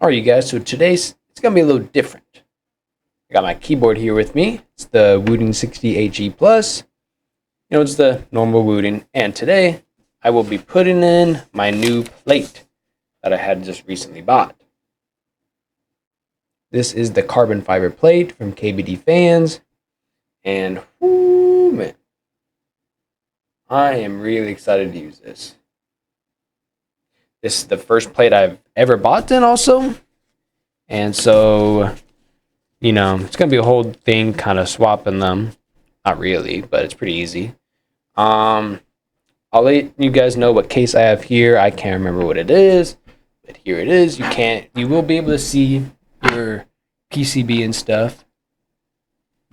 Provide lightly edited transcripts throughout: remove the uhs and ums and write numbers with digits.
Alright, you guys, so today's it's gonna be a little different. I got my keyboard here with me. It's the Wooting 60 HE Plus. It's the normal Wooting, and today I will be putting in my new plate that I had just recently bought. This is the carbon fiber plate from KBD Fans, and whoo, man, I am really excited to use this. This is the first plate I've ever bought in also. And so, it's going to be a whole thing kind of swapping them. Not really, but it's pretty easy. I'll let you guys know what case I have here. I can't remember what it is, but here it is. You will be able to see your PCB and stuff,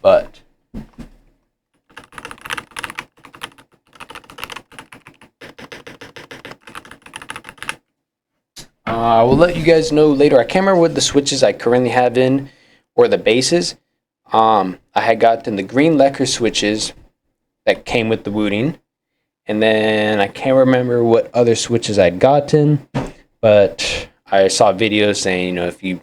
but I will let you guys know later. I can't remember what the switches I currently have in or the bases. I had gotten the green lacquer switches that came with the Wooting. And then I can't remember what other switches I'd gotten. But I saw videos saying, if you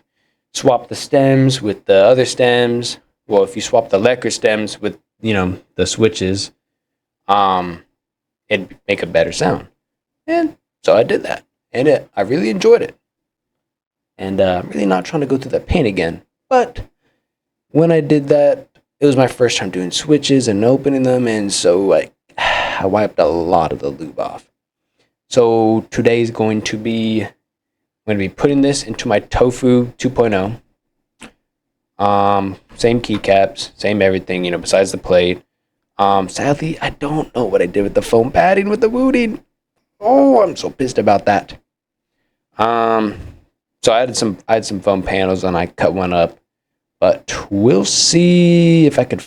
swap the stems with the other stems, well, if you swap the lacquer stems with, the switches, it'd make a better sound. And so I did that. And I really enjoyed it. And I'm really not trying to go through that pain again. But when I did that, it was my first time doing switches and opening them. And so I wiped a lot of the lube off. So today is going to be, I'm going to be putting this into my Tofu 2.0. Same keycaps, same everything, besides the plate. Sadly, I don't know what I did with the foam padding with the Wooting. Oh, I'm so pissed about that. So I had some foam panels and I cut one up, but we'll see if I can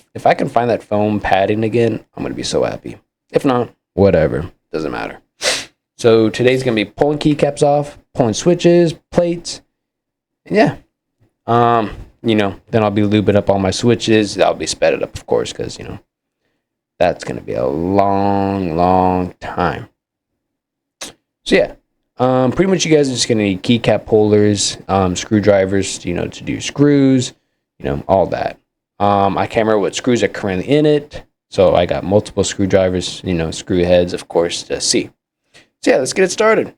find that foam padding again. I'm gonna be so happy. If not, whatever, doesn't matter. So today's gonna be pulling keycaps off, pulling switches, plates, and yeah. Then I'll be lubing up all my switches. I'll be spedded up, of course, because that's gonna be a long time. So yeah, pretty much you guys are just gonna need keycap holders, screwdrivers, to do screws, all that. I can't remember what screws are currently in it, so I got multiple screwdrivers, screw heads, of course, to see. So yeah, let's get it started.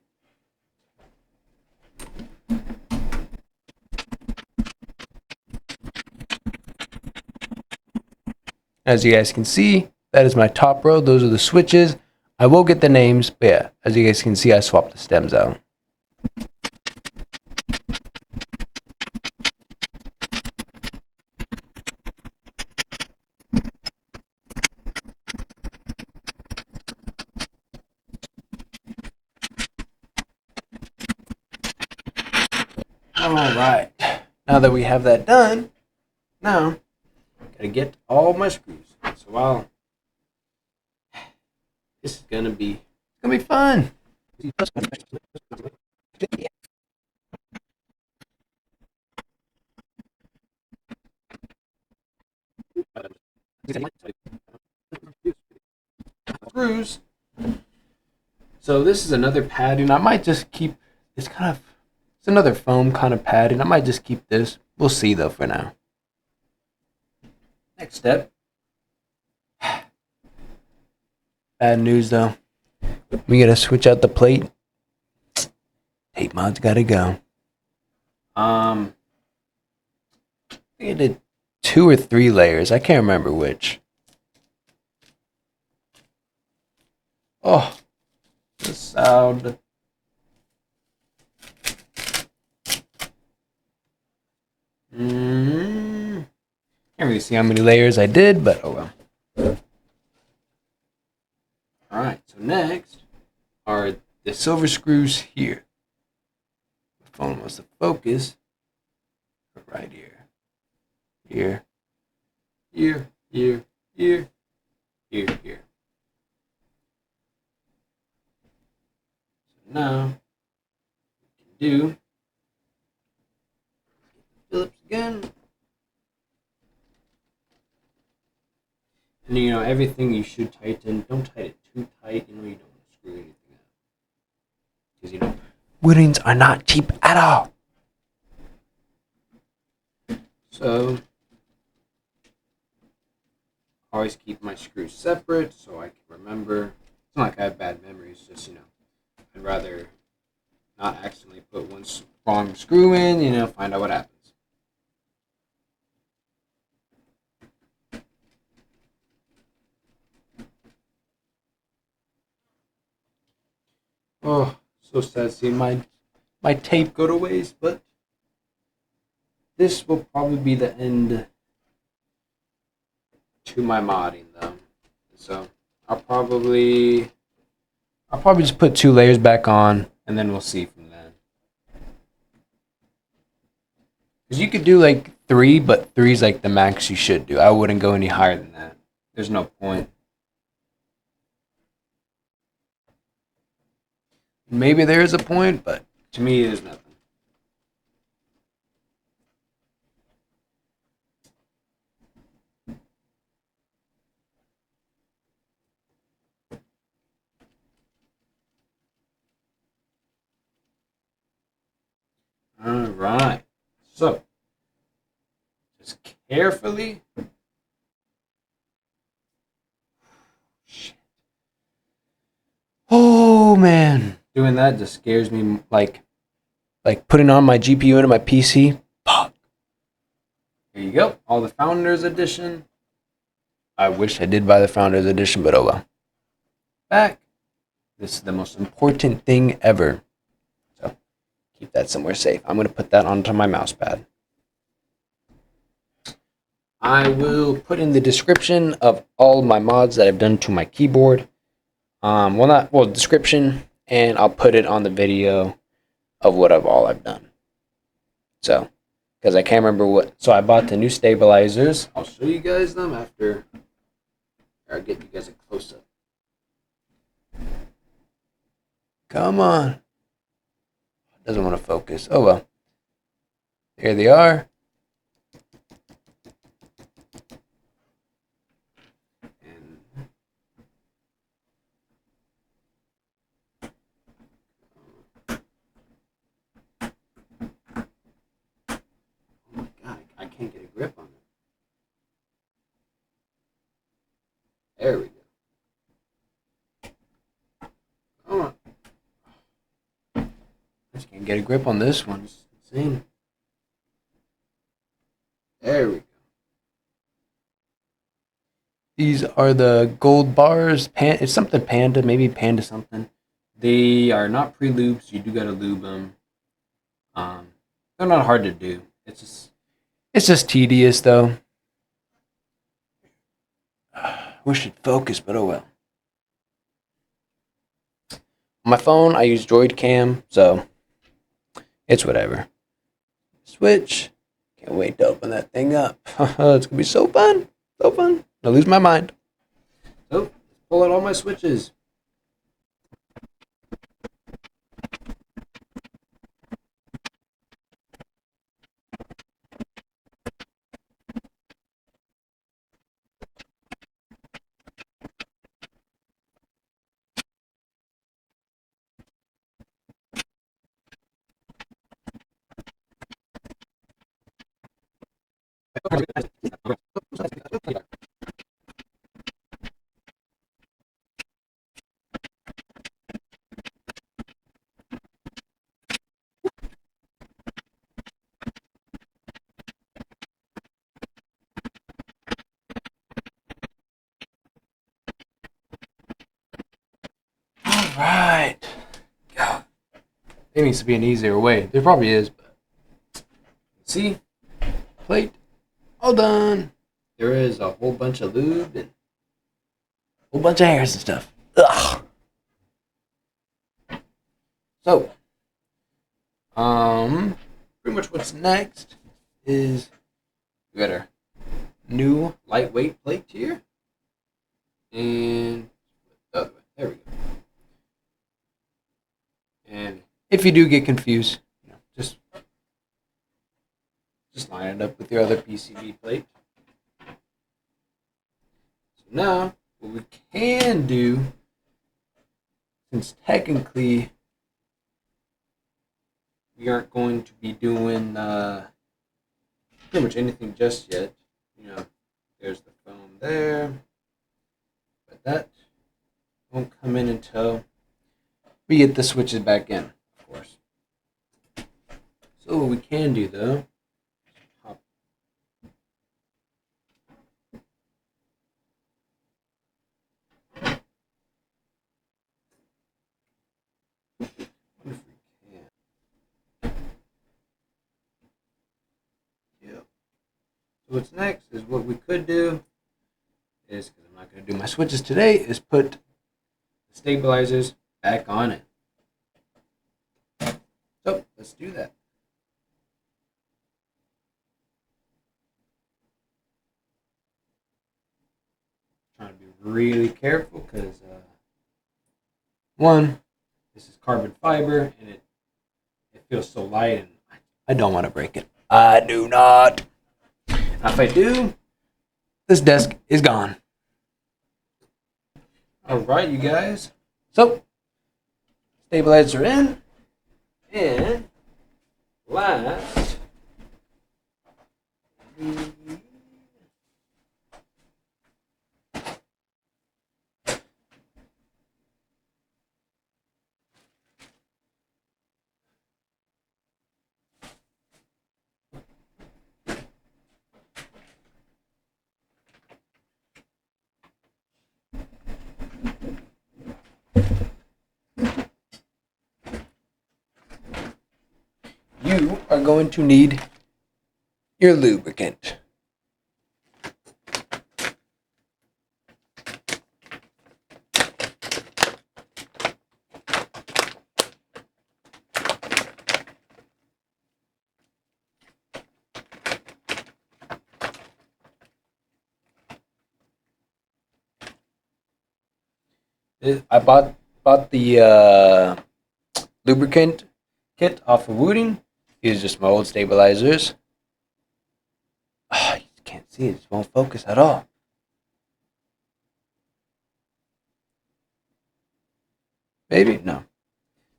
As you guys can see, that is my top row. Those are the switches. I will get the names, but yeah, as you guys can see, I swapped the stems out. Alright, now that we have that done, now, gotta get all my screws. So this is gonna be fun. Screws. So this is another padding. I might just keep it's another foam kind of padding. I might just keep this. We'll see though for now. Next step. Bad news though. We gotta switch out the plate. Tape mod's gotta go. I think I did 2 or 3 layers. I can't remember which. Oh, the sound. Can't really see how many layers I did, but oh well. Alright, so next are the silver screws here. The phone wants to focus right here. Here. So now we can do Phillips again. And everything you should tighten. Don't tighten it too tight, you don't want to screw anything up. Because Wootings are not cheap at all. So always keep my screws separate so I can remember. It's not like I have bad memories, just, I'd rather not accidentally put one wrong screw in, find out what happens. Oh, so sad seeing my tape go to waste, but this will probably be the end to my modding though. So I'll probably just put 2 layers back on and then we'll see from then. Because you could do like 3, but 3 is like the max you should do. I wouldn't go any higher than that. There's no point. Maybe there is a point, but to me there's nothing. Alright. So just carefully. Shit. Oh man. Doing that just scares me like putting on my GPU into my PC. Fuck. Here you go. All the Founders Edition. I wish I did buy the Founders Edition, but oh well. Back. This is the most important thing ever. So keep that somewhere safe. I'm going to put that onto my mouse pad. I will put in the description of all my mods that I've done to my keyboard. Description, and I'll put it on the video of what I've done. So, because I can't remember what. So I bought the new stabilizers. I'll show you guys them after I get you guys a close up. Come on. Doesn't want to focus. Oh well. Here they are. Can't get a grip on it. There we go. Come on. I just can't get a grip on this one. It's insane. There we go. These are the gold bars. It's something Panda, maybe Panda something. They are not pre-lubed, so you do gotta lube them. They're not hard to do. It's just tedious, though. Wish it'd focus, but oh well. On my phone, I use Droid Cam, so it's whatever. Switch. Can't wait to open that thing up. It's gonna be so fun. So fun. I lose my mind. So, pull out all my switches. Right. God. There needs to be an easier way. There probably is, but see? Plate. All done. There is a whole bunch of lube and a whole bunch of hairs and stuff. Ugh. So, pretty much what's next is we got our new lightweight plate here. And the other way. There we go. And if you do get confused, just line it up with your other PCB plate. So now, what we can do, since technically we aren't going to be doing pretty much anything just yet. You know, there's the foam there, but that won't come in until we get the switches back in, of course. So what we can do though, pop if we can. Yep. So what's next is what we could do is, because I'm not going to do my switches today, is put the stabilizers back on it. So let's do that. Trying to be really careful because one, this is carbon fiber and it feels so light, and I don't want to break it. I do not. If I do, this desk is gone. All right, you guys. So stabilizers are in, and last. You are going to need your lubricant. I bought the lubricant kit off of Wooting. These are just my old stabilizers. Oh, you can't see it. It won't focus at all. Maybe? No.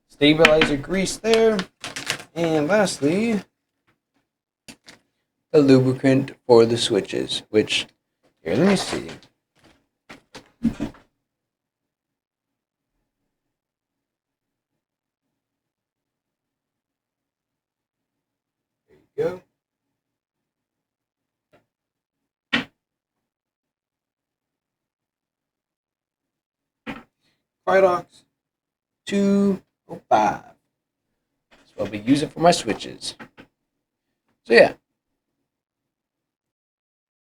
Stabilizer grease there. And lastly, the lubricant for the switches, which, here, let me see. There you go. Cridox 205. That's what I'll be using for my switches. So yeah.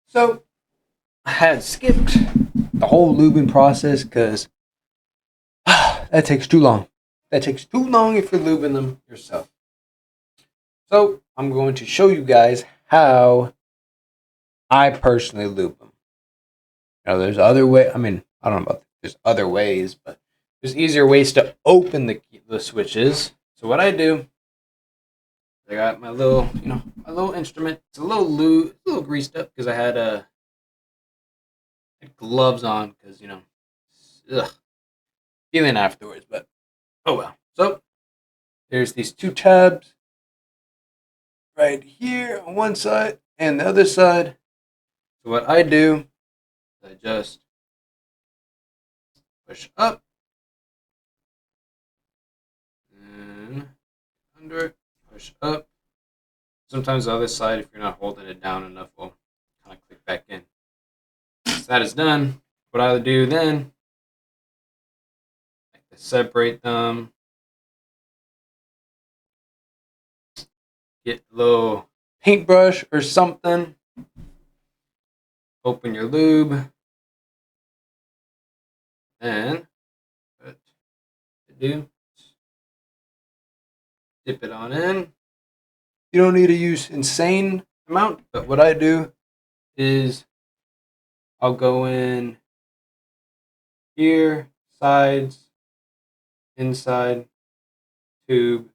So I had skipped the whole lubing process because that takes too long. That takes too long if you're lubing them yourself. So I'm going to show you guys how I personally lube them. You know, there's other way. I mean, I don't know about there's other ways, but there's easier ways to open the switches. So what I do, I got my little, my little instrument. It's a little greased up because I had gloves on because feeling afterwards. But oh well. So there's these two tabs right here on one side and the other side. So what I do, I just push up and under, push up. Sometimes the other side, if you're not holding it down enough, will kind of click back in. Once that is done, what I'll do then, I separate them, get a little paintbrush or something, open your lube, and what to do, dip it on in. You don't need to use insane amount, but what I do is I'll go in here, sides, inside, tube.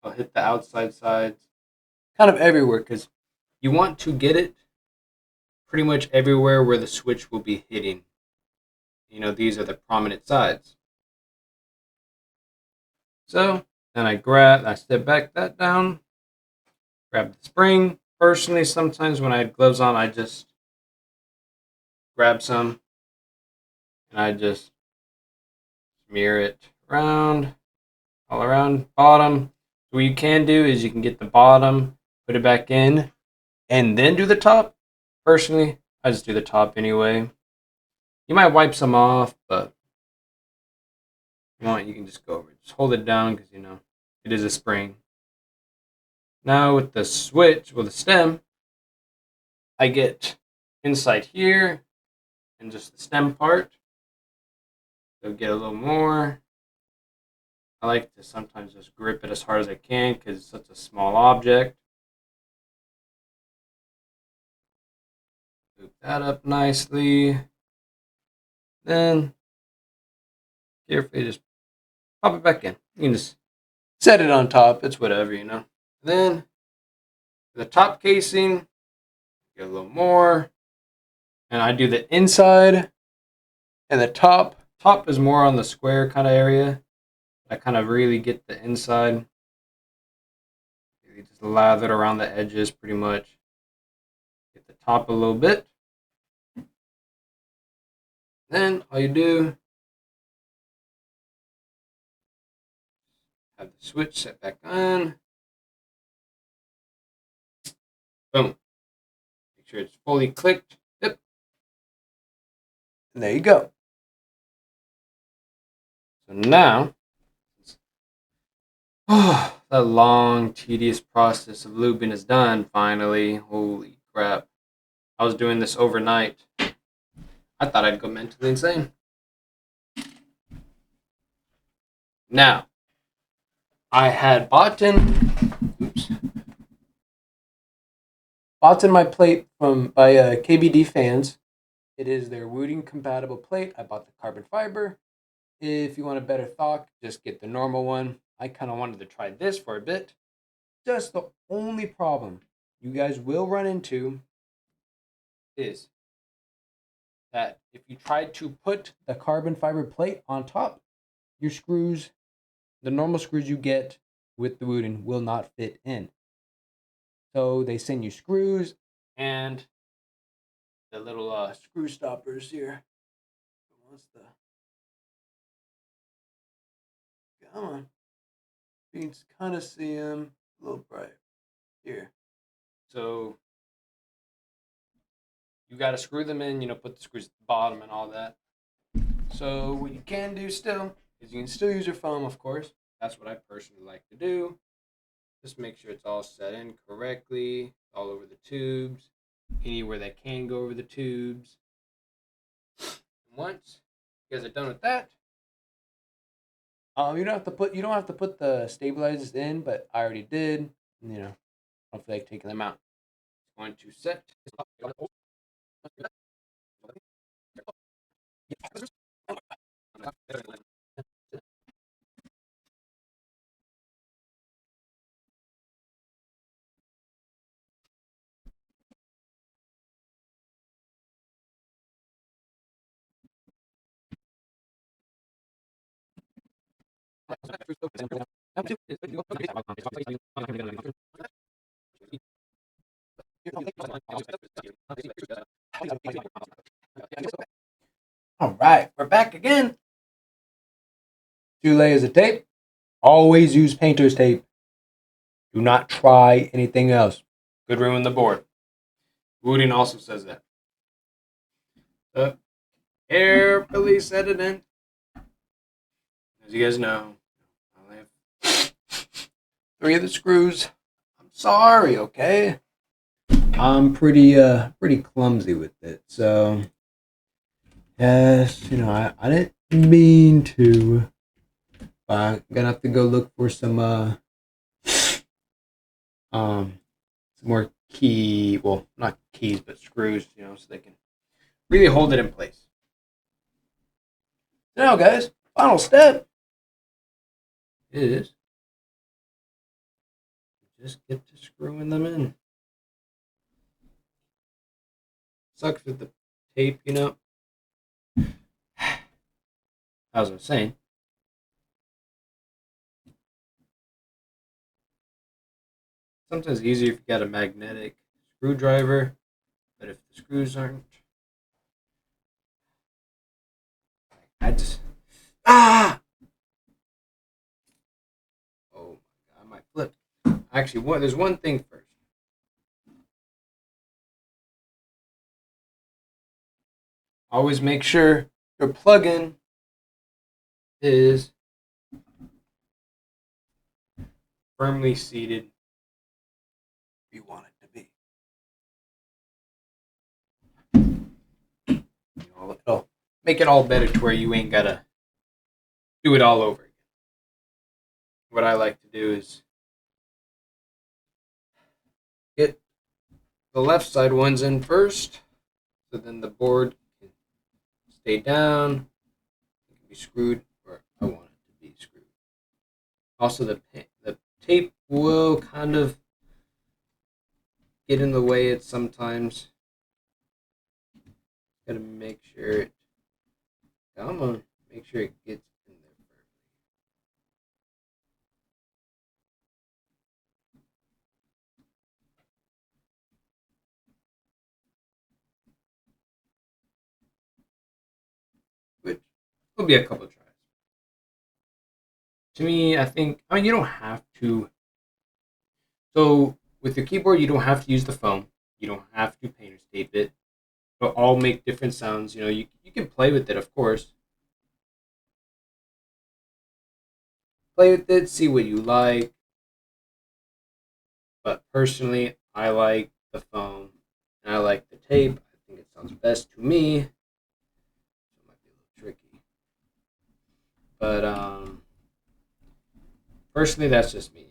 I'll hit the outside sides, kind of everywhere, because you want to get it pretty much everywhere where the switch will be hitting. These are the prominent sides. So then I step back that down, grab the spring, Personally, sometimes when I had gloves on, I just grab some and I just smear it around, all around bottom. So what you can do is you can get the bottom, put it back in, and then do the top. Personally, I just do the top anyway. You might wipe some off, but if you want, you can just go over it. Just hold it down because it is a spring. Now with the switch, with the stem, I get inside here and just the stem part. So get a little more. I like to sometimes just grip it as hard as I can because it's such a small object. Loop that up nicely. Then carefully just pop it back in. You can just set it on top. It's whatever. Then the top casing, get a little more. And I do the inside and the top. Top is more on the square kind of area. I kind of really get the inside. You just lather it around the edges pretty much. Get the top a little bit. Then all you do, have the switch set back on. Boom. Make sure it's fully clicked. Yep. And there you go. So now, that long, tedious process of lubing is done finally. Holy crap. I was doing this overnight. I thought I'd go mentally insane. Now, I had bought in my plate by KBD Fans. It is their Wooting compatible plate. I bought the carbon fiber. If you want a better thought, just get the normal one. I kind of wanted to try this for a bit. Just the only problem you guys will run into is that if you try to put the carbon fiber plate on top, your screws, the normal screws you get with the Wooting, will not fit in. So they send you screws and the little screw stoppers here. Come on. You can kind of see them a little bright here. So you got to screw them in, put the screws at the bottom and all that. So what you can do still is you can still use your foam, of course. That's what I personally like to do. Just make sure it's all set in correctly, all over the tubes, anywhere that can go over the tubes. And once you guys are done with that, you don't have to put the stabilizers in, but I already did. I don't feel like taking them out. It's going to set. All right, we're back again. 2 layers of tape. Always use painter's tape. Do not try anything else. Could ruin the board. Wooting also says that. Carefully set it in. As you guys know, I only have 3 of the screws. I'm sorry, okay? I'm pretty clumsy with it, so yes, I didn't mean to. I'm gonna have to go look for some more not keys, but screws, so they can really hold it in place. Now, guys, final step is just get to screwing them in. Sucks with the tape, As I was saying, sometimes easier if you got a magnetic screwdriver, but if the screws aren't, I just ah. Oh my god, I might flip. Actually, there's one thing first. Always make sure your plug-in is firmly seated where you want it to be. It'll make it all better to where you ain't gotta do it all over again. What I like to do is get the left side ones in first, so then the board can stay down. It can be screwed where I want it to be screwed. Also, the tape will kind of get in the way at sometimes. Gotta make sure it. Come on, make sure it gets in there first. Which will be a couple tries. To me, I mean, you don't have to. So with your keyboard, you don't have to use the foam. You don't have to painter's tape it. But all make different sounds. You can play with it, of course. Play with it, see what you like. But personally, I like the foam and I like the tape. I think it sounds best to me. It might be a little tricky. But personally, that's just me.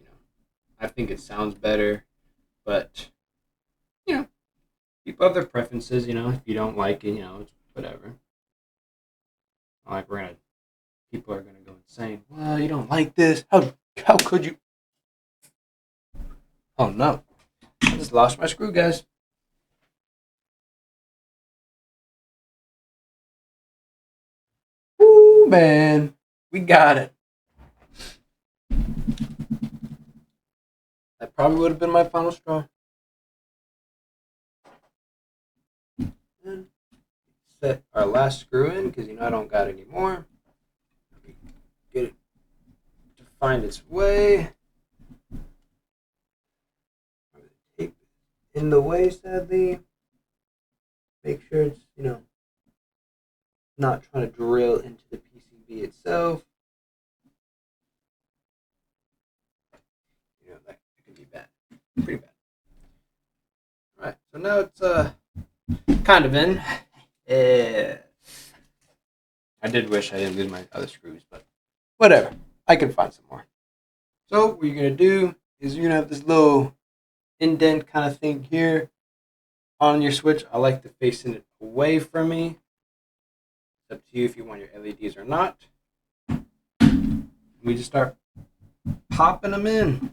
I think it sounds better, but people have their preferences. If you don't like it, it's whatever. Like people are gonna go insane. Well, you don't like this? How could you? Oh no! I just lost my screw, guys. Woo, man, we got it. That probably would have been my final straw. And set our last screw in because I don't got any more. Get it to find its way. Tape in the way, sadly. Make sure it's not trying to drill into the PCB itself. That can be bad, pretty bad. All right, so now it's kind of in. I did wish I didn't lose my other screws, but whatever. I can find some more. So what you're gonna do is you're gonna have this little indent kind of thing here on your switch. I like to facing it away from me. It's up to you if you want your LEDs or not. We just start popping them in.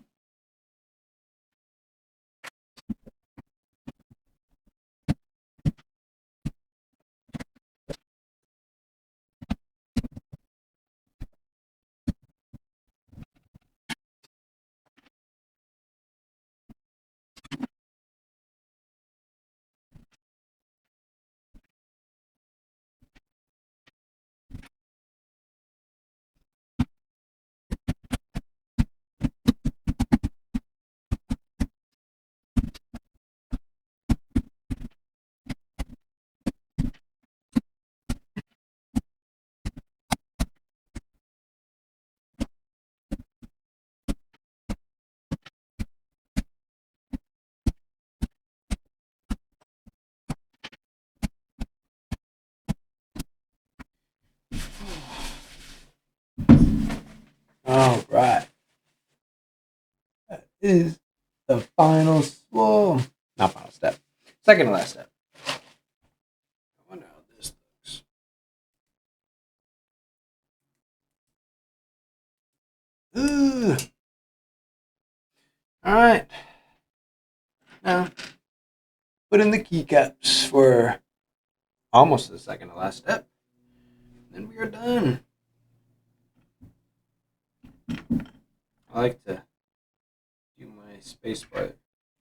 All right. That is the final swirl. Not final step. Second to last step. I wonder how this looks. Ooh. All right. Now, put in the keycaps for almost the second to last step. Then we are done. I like to do my spacebar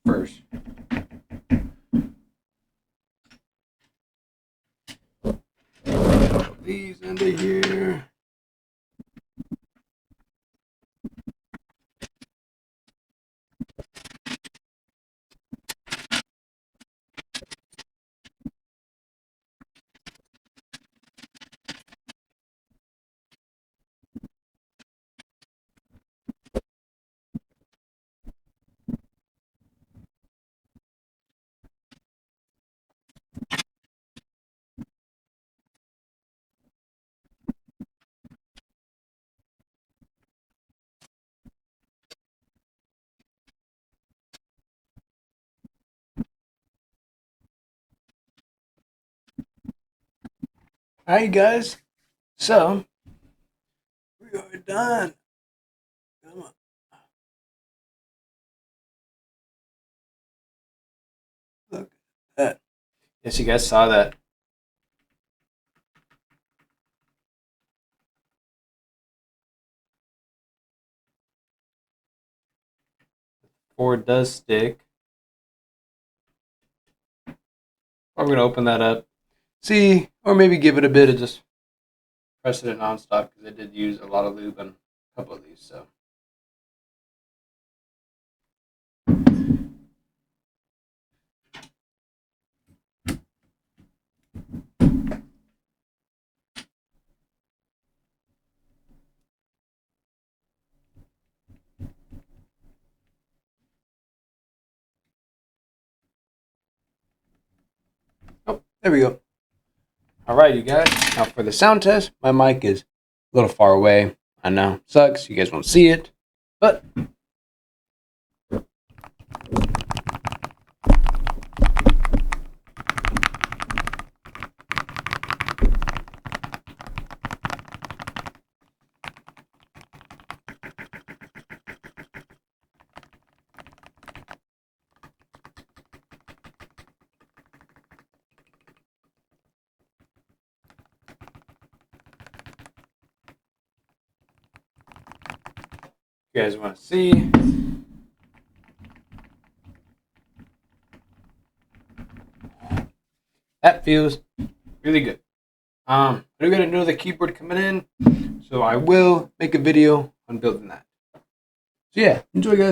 first. these into here. Alright guys, so we are done. Come on. Look at that. Yes, you guys saw that. Board does stick. We're going to open that up. See, or maybe give it a bit of just pressing it nonstop because I did use a lot of lube on a couple of these. So. Oh, there we go. All right, you guys. Now for the sound test, my mic is a little far away. I know, sucks. You guys won't see it, but you guys want to see. That feels really good. I do got another keyboard coming in, so I will make a video on building that. So yeah, enjoy guys.